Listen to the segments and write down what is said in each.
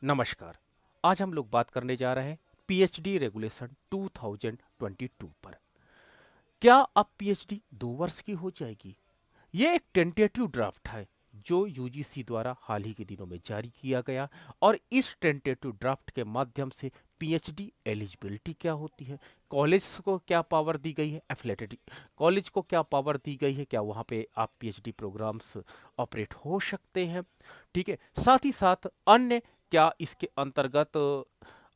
नमस्कार। आज हम लोग बात करने जा रहे हैं पीएचडी रेगुलेशन 2022 पर। क्या अब पीएचडी 2 वर्ष की हो जाएगी? ये एक टेंटेटिव ड्राफ्ट है जो यूजीसी द्वारा हाल ही के दिनों में जारी किया गया, और इस टेंटेटिव ड्राफ्ट के माध्यम से पीएचडी एलिजिबिलिटी क्या होती है, कॉलेज को क्या पावर दी गई है, एफिलेटेड कॉलेज को क्या पावर दी गई है, क्या वहाँ पे आप पीएचडी प्रोग्राम्स ऑपरेट हो सकते हैं, ठीक है। साथ ही साथ अन्य क्या इसके अंतर्गत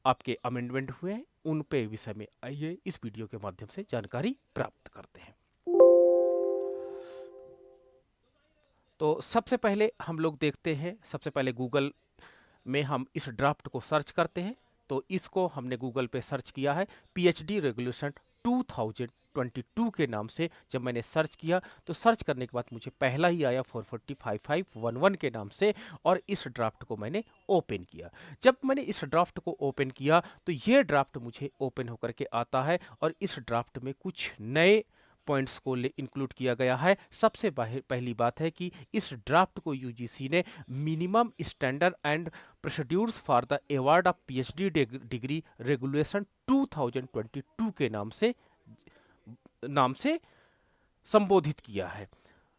आपके अमेंडमेंट हुए हैं, उन पे विषय में आइए इस वीडियो के माध्यम से जानकारी प्राप्त करते हैं। तो सबसे पहले हम लोग देखते हैं, सबसे पहले गूगल में हम इस ड्राफ्ट को सर्च करते हैं। तो इसको हमने गूगल पे सर्च किया है पीएचडी रेगुलेशन 2022 के नाम से। जब मैंने सर्च किया तो सर्च करने के बाद मुझे पहला ही आया 4405511 के नाम से, और इस ड्राफ्ट को मैंने ओपन किया। जब मैंने इस ड्राफ्ट को ओपन किया तो ये ड्राफ्ट मुझे ओपन होकर के आता है, और इस ड्राफ्ट में कुछ नए पॉइंट्स को इंक्लूड किया गया है। सबसे पहली बात है कि इस ड्राफ्ट को यूजीसी ने minimum standard and procedures for the award of PhD degree regulation 2022 के नाम से संबोधित किया है।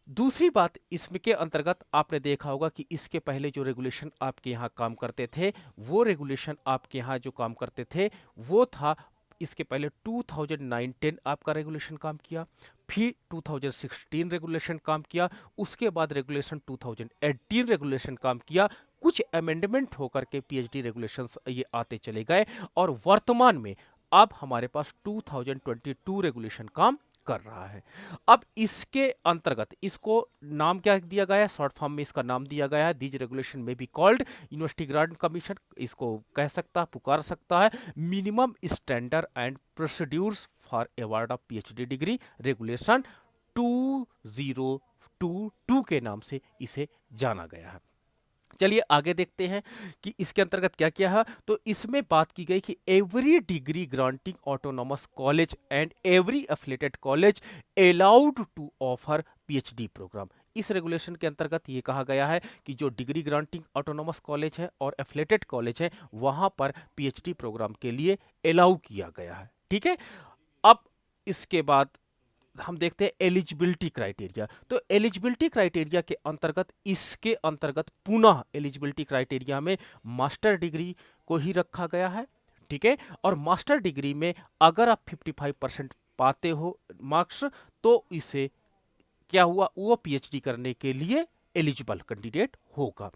दूसरी बात, इसमें के अंतर्गत आपने देखा होगा कि इसके पहले जो रेगुलेशन आपके यहाँ काम करते थे, वो रेगुलेशन आपके यहाँ जो काम करते थे वो था, इसके पहले 2009-10 आपका रेगुलेशन काम किया, फिर 2016 रेगुलेशन काम किया, उसके बाद रेगुलेशन 2018 रेगुलेशन काम किया। कुछ अमेंडमेंट होकर के पीएचडी रेगुलेशंस ये आते चले गए, और वर्तमान में अब हमारे पास 2022 रेगुलेशन काम कर रहा है। अब इसके अंतर्गत इसको नाम क्या दिया गया है, शॉर्ट फॉर्म में इसका नाम दिया गया है दिस रेगुलेशन में be called university grant commission, इसको कह सकता है, पुकार सकता है minimum standard and procedures for award of PhD degree regulation 2022 के नाम से इसे जाना गया है। चलिए आगे देखते हैं कि इसके अंतर्गत क्या क्या है। तो इसमें बात की गई कि every degree granting autonomous college and every affiliated college allowed to offer PhD program. इस रेगुलेशन के अंतर्गत ये कहा गया है कि जो डिग्री ग्रांटिंग ऑटोनॉमस कॉलेज है और एफिलिएटेड कॉलेज है, वहां पर पीएचडी प्रोग्राम के लिए अलाउ किया गया है, ठीक है। अब इसके बाद हम देखते हैं एलिजिबिलिटी क्राइटेरिया। तो एलिजिबिलिटी क्राइटेरिया के अंतर्गत, इसके अंतर्गत पुनः एलिजिबिलिटी क्राइटेरिया में मास्टर डिग्री को ही रखा गया है, ठीक है। और मास्टर डिग्री में अगर आप 55% पाते हो मार्क्स, तो इसे क्या हुआ, वो पीएचडी करने के लिए एलिजिबल कैंडिडेट होगा।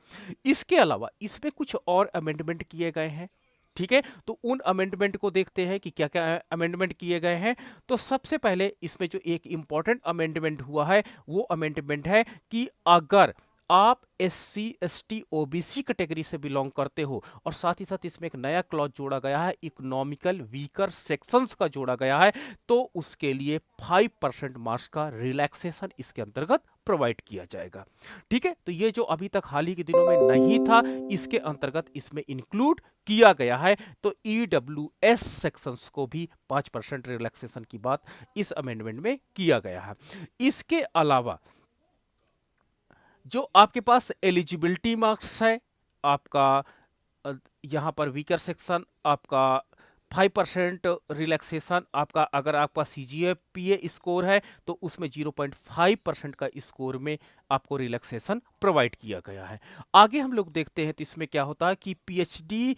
इसके अलावा इसमें कुछ और अमेंडमेंट किए गए हैं, ठीक है। तो उन अमेंडमेंट को देखते हैं कि क्या क्या अमेंडमेंट किए गए हैं। तो सबसे पहले इसमें जो एक इंपॉर्टेंट अमेंडमेंट हुआ है, वो अमेंडमेंट है कि अगर आप एससी एसटी ओबीसी कैटेगरी से बिलोंग करते हो, और साथ ही साथ इसमें एक नया क्लॉज जोड़ा गया है, इकोनॉमिकल वीकर सेक्शंस का जोड़ा गया है, तो उसके लिए 5% मार्क्स का रिलैक्सेशन इसके अंतर्गत प्रोवाइड किया जाएगा, ठीक है। तो ये जो अभी तक हाल ही के दिनों में नहीं था, इसके अंतर्गत इसमें इंक्लूड किया गया है। तो ईडब्ल्यूएस सेक्शंस को भी 5% रिलैक्सेशन की बात इस अमेंडमेंट में किया गया है। इसके अलावा जो आपके पास एलिजिबिलिटी मार्क्स है आपका, यहाँ पर वीकर सेक्शन आपका 5% रिलैक्सेशन, आपका अगर आपका सीजीपीए स्कोर है तो उसमें 0.5% का स्कोर में आपको रिलैक्सेशन प्रोवाइड किया गया है। आगे हम लोग देखते हैं तो इसमें क्या होता है कि पीएचडी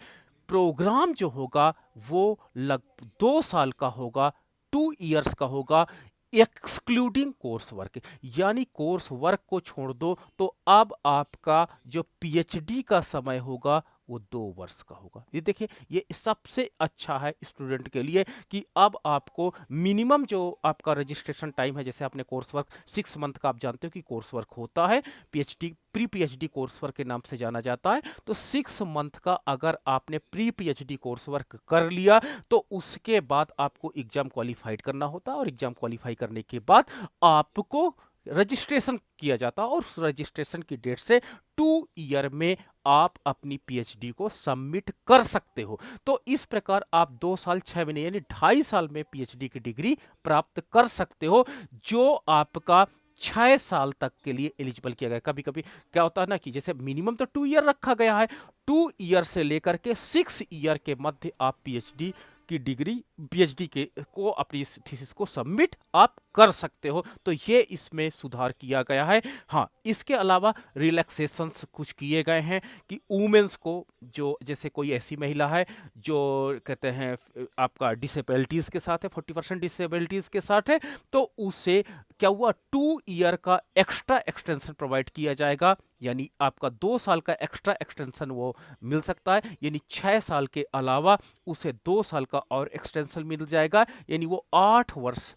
प्रोग्राम जो होगा वो लगभग 2 साल का होगा, 2 इयर्स का होगा, एक्सक्लूडिंग कोर्स वर्क। यानी कोर्स वर्क को छोड़ दो तो अब आपका जो पीएचडी का समय होगा वो 2 वर्ष का होगा। ये देखिए, ये सबसे अच्छा है स्टूडेंट के लिए कि अब आपको मिनिमम जो आपका रजिस्ट्रेशन टाइम है, जैसे आपने कोर्स वर्क 6 मंथ का, आप जानते हो कि कोर्स वर्क होता है, PhD pre PhD course work के नाम से जाना जाता है। तो 6 मंथ का अगर आपने प्री पीएचडी कोर्स वर्क कर लिया तो उसके बाद आपको एग्जाम क्वालिफाइड करना होता है, और एग्जाम क्वालिफाई करने के बाद आपको रजिस्ट्रेशन किया जाता है, और उस रजिस्ट्रेशन की डेट से 2 ईयर में आप अपनी पीएचडी को सबमिट कर सकते हो। तो इस प्रकार आप 2 साल 6 महीने यानी 2.5 साल में पीएचडी की डिग्री प्राप्त कर सकते हो, जो आपका 6 साल तक के लिए एलिजिबल किया गया। कभी कभी क्या होता है ना कि जैसे मिनिमम तो 2 ईयर रखा गया है, 2 ईयर से लेकर के 6 ईयर के मध्य आप पीएचडी की डिग्री, पीएचडी के को अपनी थीसिस को सबमिट आप कर सकते हो। तो ये इसमें सुधार किया गया है। हाँ, इसके अलावा रिलैक्सेशंस कुछ किए गए हैं कि वुमेन्स को, जो जैसे कोई ऐसी महिला है जो कहते हैं आपका डिसेबिलिटीज़ के साथ है, 40% डिसेबिलिटीज़ के साथ है, तो उसे क्या हुआ, 2 ईयर का एक्स्ट्रा एक्सटेंशन प्रोवाइड किया जाएगा। यानी आपका 2 साल का एक्स्ट्रा एक्सटेंशन वो मिल सकता है, यानी 6 साल के अलावा उसे 2 साल का और एक्सटेंशन मिल जाएगा। यानी वो 8 वर्ष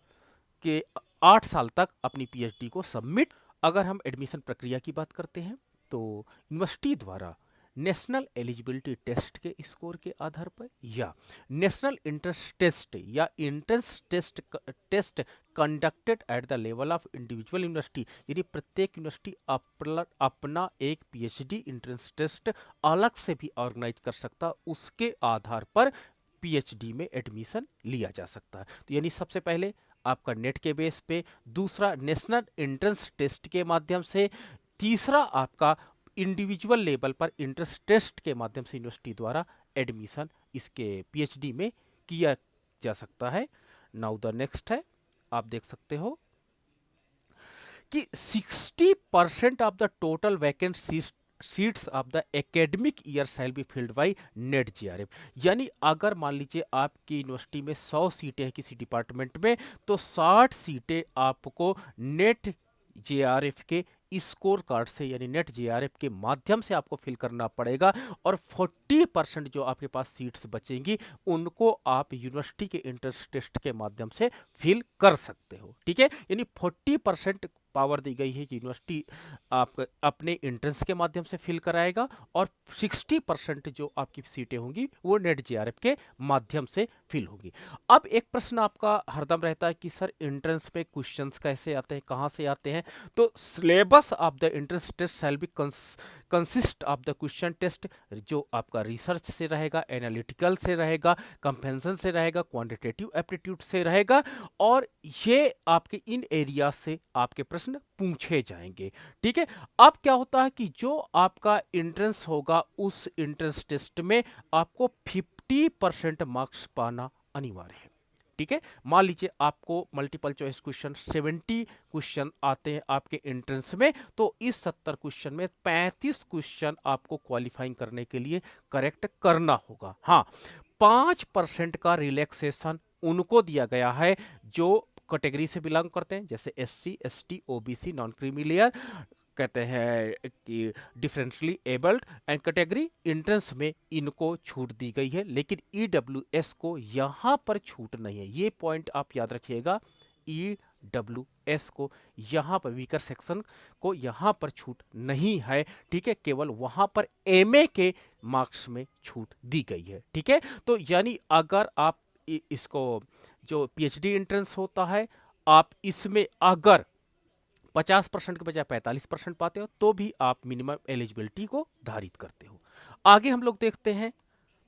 के 8 साल तक अपनी पीएचडी को सबमिट। अगर हम एडमिशन प्रक्रिया की बात करते हैं तो यूनिवर्सिटी द्वारा नेशनल एलिजिबिलिटी टेस्ट के स्कोर के आधार पर या नेशनल इंट्रेंस टेस्ट या entrance test conducted at the level of individual university, यदि प्रत्येक यूनिवर्सिटी अपना एक पीएचडी इंट्रेंस टेस्ट अलग से भी ऑर्गेनाइज कर सकता, उसके आधार पर पीएचडी में एडमिशन लिया जा सकता है। तो यानी सबसे पहले आपका नेट के बेस पे, दूसरा नेशनल एंट्रेंस टेस्ट के माध्यम से, तीसरा आपका इंडिविजुअल लेवल पर इंट्रेंस टेस्ट के माध्यम से यूनिवर्सिटी द्वारा एडमिशन इसके पीएचडी में किया जा सकता है। नाउ द नेक्स्ट है, आप देख सकते हो कि 60% of the total vacant seats of the academic year shall be filled by net GRF. यानी अगर मान लीजिए आपकी यूनिवर्सिटी में 100 सीटें हैं किसी डिपार्टमेंट में, तो 60 सीटें आपको नेट जेआरएफ के स्कोर कार्ड से, यानी नेट जेआरएफ के माध्यम से आपको फिल करना पड़ेगा, और 40% जो आपके पास सीट्स बचेंगी उनको आप यूनिवर्सिटी के इंट्रेंस टेस्ट के माध्यम से फिल कर सकते हो। ठीक है, यानी 40% पावर दी गई है कि यूनिवर्सिटी आप अपने इंट्रेंस के माध्यम से फिल कराएगा, और 60% जो आपकी सीटें होंगी वो नेट जेआरएफ के माध्यम से फिल होगी। अब एक प्रश्न आपका हरदम रहता है कि सर इंट्रेंस पे क्वेश्चंस कैसे आते हैं, कहाँ से आते हैं? तो syllabus of the entrance test shall be consist of the question test, जो आपका रिसर्च से रहेगा, एनालिटिकल से रहेगा, कंपेंशन से रहेगा, क्वांटिटेटिव एप्टीट्यूड से रहेगा, और ये आपके इन एरिया से आपके प्रश्न पूछे जाएंगे। ठीक है, अब क्या होता है कि जो आपका इंट्रेंस होगा उस इंट्रेंस टेस्ट में आपको 50% मार्क्स पाना अनिवार्य है। ठीक है, मान लीजिए आपको मल्टीपल चॉइस क्वेश्चन 70 क्वेश्चन आते हैं आपके एंट्रेंस में, तो इस 70 क्वेश्चन में 35 क्वेश्चन आपको क्वालिफाइंग करने के लिए करेक्ट करना होगा। हाँ, 5% का रिलैक्सेशन उनको दिया गया है जो कैटेगरी से बिलोंग करते हैं, जैसे SC, ST, OBC, non creamy layer, कहते हैं कि differently abled and category, entrance में इनको छूट दी गई है, लेकिन ईडब्ल्यूएस को यहाँ पर छूट नहीं है। ये पॉइंट आप याद रखिएगा, ईडब्ल्यूएस को यहाँ पर, वीकर सेक्शन को यहाँ पर छूट नहीं है। ठीक है, केवल वहाँ पर एमए के मार्क्स में छूट दी गई है। ठीक है, तो यानी अगर आप इसको, जो पीएचडी एंट्रेंस होता है, आप इसमें अगर 50% के बजाय 45% पाते हो तो भी आप मिनिमम एलिजिबिलिटी को धारित करते हो। आगे हम लोग देखते हैं,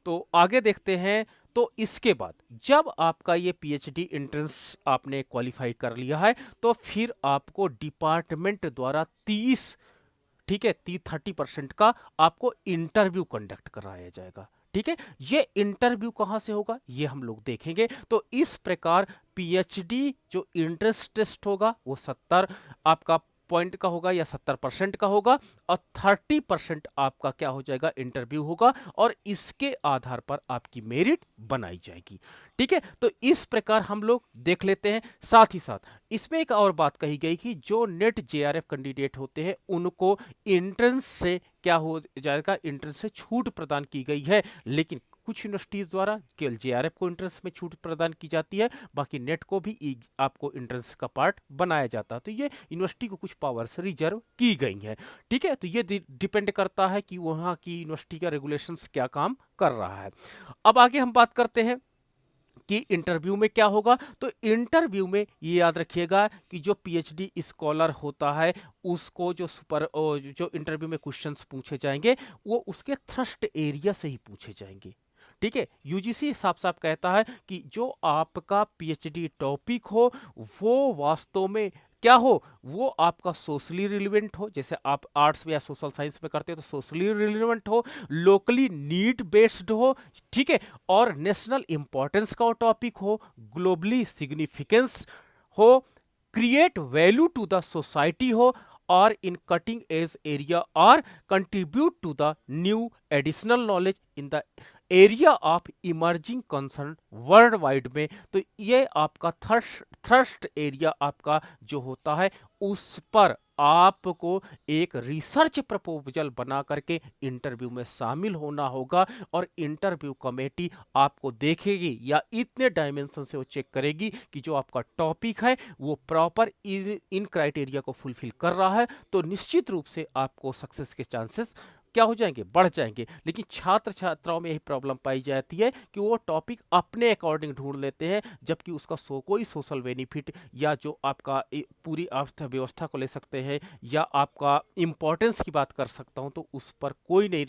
तो आगे देखते हैं, तो इसके बाद जब आपका ये पीएचडी एंट्रेंस आपने क्वालिफाई कर लिया है, तो फिर आपको डिपार्टमेंट द्वारा 30, ठीक है, 30% का आपको इंटरव्यू कंडक्ट कराया जाएगा। ठीक है, ये इंटरव्यू कहां से होगा ये हम लोग देखेंगे। तो इस प्रकार पीएचडी जो इंट्रेंस टेस्ट होगा वो 70 आपका पॉइंट का होगा या 70% का होगा, और 30% आपका क्या हो जाएगा, इंटरव्यू होगा, और इसके आधार पर आपकी मेरिट बनाई जाएगी। ठीक है, तो इस प्रकार हम लोग देख लेते हैं। साथ ही साथ इसमें एक और बात कही गई कि जो नेट जेआरएफ कैंडिडेट होते हैं उनको एंट्रेंस से क्या हो जाएगा, एंट्रेंस से छूट प्रदान की गई है, लेकिन कुछ यूनिवर्सिटीज द्वारा केवल जेआरएफ को एंट्रेंस में छूट प्रदान की जाती है, बाकी नेट को भी आपको एंट्रेंस का पार्ट बनाया जाता है। तो ये यूनिवर्सिटी को कुछ पावर्स रिजर्व की गई हैं। ठीक है, तो ये डिपेंड करता है कि वहाँ की यूनिवर्सिटी का रेगुलेशंस क्या काम कर रहा है। अब आगे हम बात करते हैं कि इंटरव्यू में क्या होगा। तो इंटरव्यू में ये याद रखिएगा कि जो पीएचडी स्कॉलर होता है उसको जो इंटरव्यू में क्वेश्चंस पूछे जाएंगे वो उसके थ्रस्ट एरिया से ही पूछे जाएंगे। ठीक है, यूजीसी साफ साफ कहता है कि जो आपका पीएचडी टॉपिक हो वो वास्तव में क्या हो, वो आपका सोशली रिलेवेंट हो, जैसे आप आर्ट्स में या सोशल साइंस में करते हो तो सोशली रिलेवेंट हो, लोकली नीड बेस्ड हो, ठीक है, और नेशनल इंपॉर्टेंस का टॉपिक हो, ग्लोबली सिग्निफिकेंस हो, create value to the society हो, और इन कटिंग एज एरिया और contribute to the new additional knowledge in the area of emerging concern world wide में। तो ये आपका थर्स्ट एरिया आपका जो होता है, उस पर आपको एक रिसर्च प्रपोजल बना करके इंटरव्यू में शामिल होना होगा, और इंटरव्यू कमेटी आपको देखेगी या इतने डायमेंशन से वो चेक करेगी कि जो आपका टॉपिक है वो प्रॉपर इन क्राइटेरिया को फुलफिल कर रहा है, तो निश्चित रूप से आपको सक्सेस के चांसेस क्या हो जाएंगे, बढ़ जाएंगे। लेकिन छात्र छात्राओं में यही प्रॉब्लम पाई जाती है कि वो टॉपिक अपने अकॉर्डिंग ढूंढ लेते हैं, जबकि उसका कोई सोशल बेनिफिट या जो आपका पूरी अर्थव्यवस्था को ले सकते हैं या आपका इम्पोर्टेंस की बात कर सकता हूं, तो उस पर कोई नहीं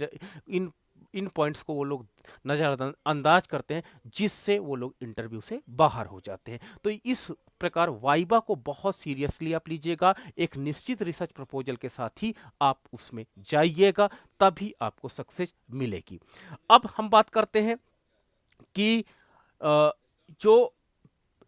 इन इन पॉइंट्स को वो लोग नज़रअंदाज करते हैं, जिससे वो लोग इंटरव्यू से बाहर हो जाते हैं। तो इस प्रकार वाइबा को बहुत सीरियसली आप लीजिएगा, एक निश्चित रिसर्च प्रपोजल के साथ ही आप उसमें जाइएगा, तभी आपको सक्सेस मिलेगी। अब हम बात करते हैं कि जो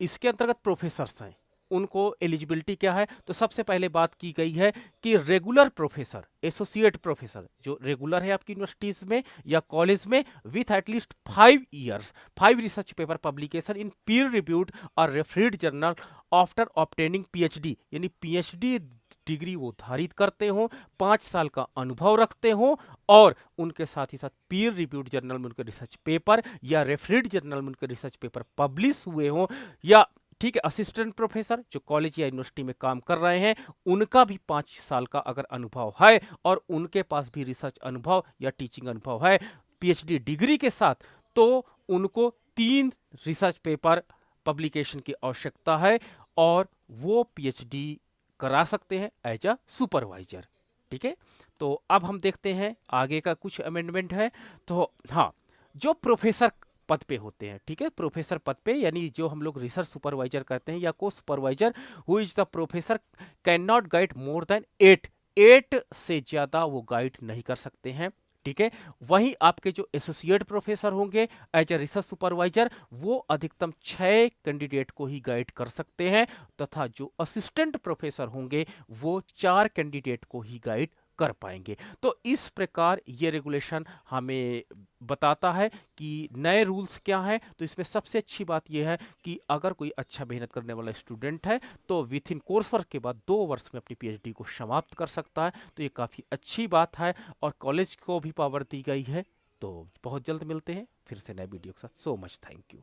इसके अंतर्गत प्रोफेसर्स हैं, उनको एलिजिबिलिटी क्या है। तो सबसे पहले बात की गई है कि रेगुलर प्रोफेसर, एसोसिएट प्रोफेसर जो रेगुलर है आपकी यूनिवर्सिटीज में या कॉलेज में, with at least 5 years 5 research paper publication in peer reviewed और रेफरीड जर्नल आफ्टर ऑब्टेनिंग पीएचडी, यानी पीएचडी डिग्री वो धारित करते हो, 5 साल का अनुभव रखते हो, और उनके साथ ही साथ पीयर रिव्यूड जर्नल में उनके रिसर्च पेपर या रेफरीड जर्नल में उनके रिसर्च पेपर पब्लिश हुए हो, या ठीक है असिस्टेंट प्रोफेसर जो कॉलेज या यूनिवर्सिटी में काम कर रहे हैं, उनका भी 5 साल का अगर अनुभव है और उनके पास भी रिसर्च अनुभव या टीचिंग अनुभव है पीएचडी डिग्री के साथ, तो उनको 3 रिसर्च पेपर पब्लिकेशन की आवश्यकता है, और वो पीएचडी करा सकते हैं एज अ सुपरवाइजर। ठीक है, तो अब हम देखते हैं आगे का कुछ अमेंडमेंट है। तो हाँ, जो प्रोफेसर पद पे होते हैं, ठीक है, प्रोफेसर पद पे, यानी जो हम लोग रिसर्च सुपरवाइजर कहते हैं या को supervisor, who is the professor can not guide more than 8 से ज्यादा वो गाइड नहीं कर सकते हैं। ठीक है, वहीं आपके जो एसोसिएट प्रोफेसर होंगे एज ए रिसर्च सुपरवाइजर, वो अधिकतम 6 कैंडिडेट को ही गाइड कर सकते हैं, तथा जो असिस्टेंट प्रोफेसर होंगे वो 4 कैंडिडेट को ही गाइड कर पाएंगे। तो इस प्रकार ये रेगुलेशन हमें बताता है कि नए रूल्स क्या है। तो इसमें सबसे अच्छी बात यह है कि अगर कोई अच्छा मेहनत करने वाला स्टूडेंट है तो विथ इन कोर्स वर्क के बाद 2 वर्ष में अपनी पीएचडी को समाप्त कर सकता है। तो ये काफ़ी अच्छी बात है, और कॉलेज को भी पावर दी गई है। तो बहुत जल्द मिलते हैं फिर से नए वीडियो के साथ। So much thank you.